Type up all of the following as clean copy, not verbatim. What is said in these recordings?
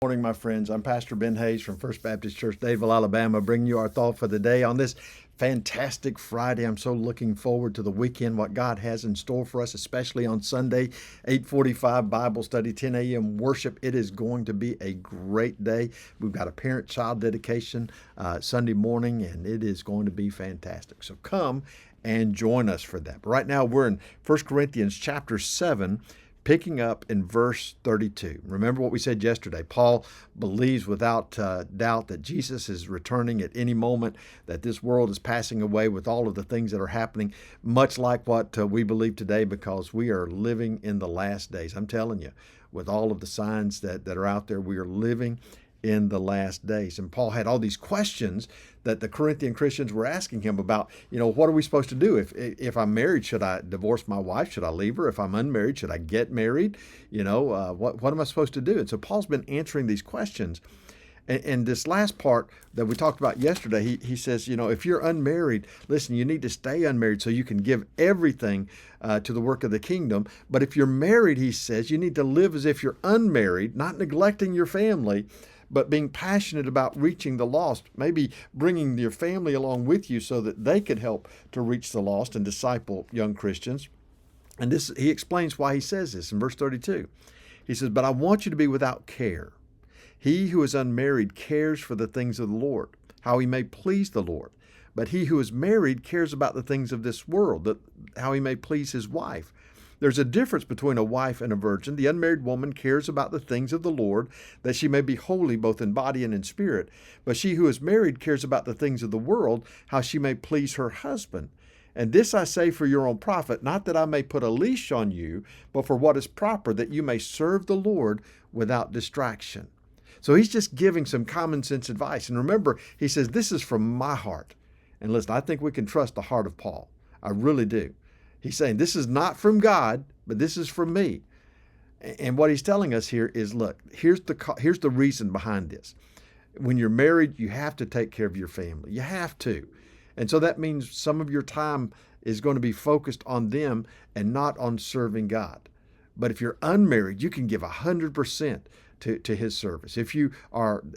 Morning, my friends. I'm Pastor Ben Hayes from First Baptist Church, Dadeville, Alabama, bringing you our thought for the day on this fantastic Friday. I'm so looking forward to the weekend, what God has in store for us, especially on Sunday, 8:45 Bible study, 10 a.m. worship. It is going to be a great day. We've got a parent-child dedication Sunday morning, and it is going to be fantastic. So come and join us for that. But right now, we're in 1 Corinthians chapter 7, picking up in verse 32. Remember what we said yesterday. Paul believes without doubt that Jesus is returning at any moment, that this world is passing away with all of the things that are happening, much like what we believe today, because we are living in the last days. I'm telling you, with all of the signs that are out there, we are living in the last days. And Paul had all these questions that the Corinthian Christians were asking him about, what are we supposed to do? If I'm married, should I divorce my wife? Should I leave her? If I'm unmarried, should I get married? What am I supposed to do? And so Paul's been answering these questions. And this last part that we talked about yesterday, he says, if you're unmarried, listen, you need to stay unmarried so you can give everything to the work of the kingdom. But if you're married, he says, you need to live as if you're unmarried, not neglecting your family, but being passionate about reaching the lost, maybe bringing your family along with you so that they could help to reach the lost and disciple young Christians. And he explains why he says this in verse 32. He says, "But I want you to be without care. He who is unmarried cares for the things of the Lord, how he may please the Lord. But he who is married cares about the things of this world, how he may please his wife. There's a difference between a wife and a virgin. The unmarried woman cares about the things of the Lord, that she may be holy both in body and in spirit. But she who is married cares about the things of the world, how she may please her husband. And this I say for your own profit, not that I may put a leash on you, but for what is proper, that you may serve the Lord without distraction." So he's just giving some common sense advice. And remember, he says, this is from my heart. And listen, I think we can trust the heart of Paul. I really do. He's saying this is not from God, but this is from me. And what he's telling us here is, look, here's the reason behind this. When you're married, you have to take care of your family. You have to. And so that means some of your time is going to be focused on them and not on serving God. But if you're unmarried, you can give 100% to his service. If you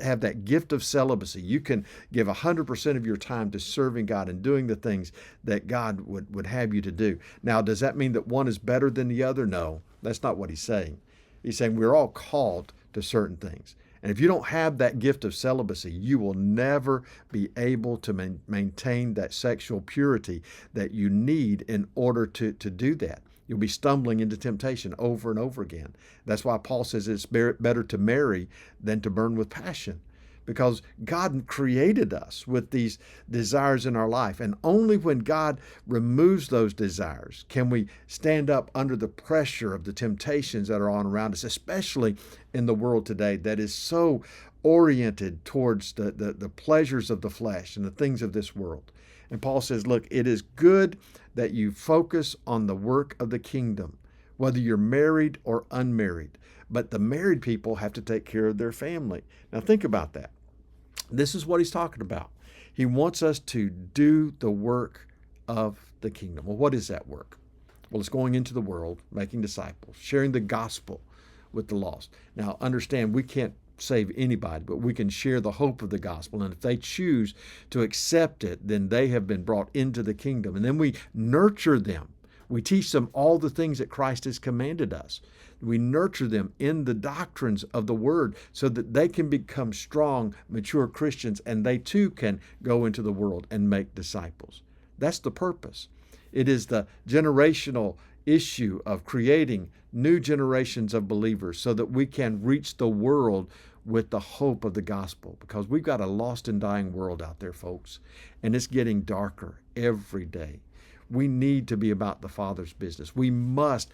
have that gift of celibacy, you can give 100% of your time to serving God and doing the things that God would have you to do. Now, does that mean that one is better than the other? No, that's not what he's saying. He's saying we're all called to certain things. And if you don't have that gift of celibacy, you will never be able to maintain that sexual purity that you need in order to do that. You'll be stumbling into temptation over and over again. That's why Paul says it's better to marry than to burn with passion, because God created us with these desires in our life. And only when God removes those desires can we stand up under the pressure of the temptations that are on around us, especially in the world today that is so oriented towards the pleasures of the flesh and the things of this world. And Paul says, look, it is good that you focus on the work of the kingdom, whether you're married or unmarried. But the married people have to take care of their family. Now think about that. This is what he's talking about. He wants us to do the work of the kingdom. Well, what is that work? Well, it's going into the world, making disciples, sharing the gospel with the lost. Now, understand, we can't save anybody, but we can share the hope of the gospel. And if they choose to accept it, then they have been brought into the kingdom. And then we nurture them. We teach them all the things that Christ has commanded us. We nurture them in the doctrines of the Word so that they can become strong, mature Christians, and they too can go into the world and make disciples. That's the purpose. It is the generational issue of creating new generations of believers so that we can reach the world with the hope of the gospel, because we've got a lost and dying world out there, folks, and it's getting darker every day. We need to be about the Father's business. We must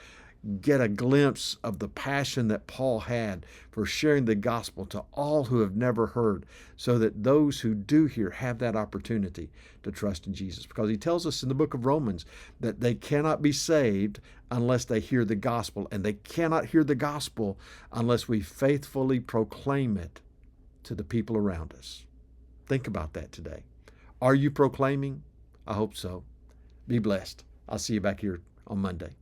get a glimpse of the passion that Paul had for sharing the gospel to all who have never heard, so that those who do hear have that opportunity to trust in Jesus. Because he tells us in the book of Romans that they cannot be saved unless they hear the gospel, and they cannot hear the gospel unless we faithfully proclaim it to the people around us. Think about that today. Are you proclaiming? I hope so. Be blessed. I'll see you back here on Monday.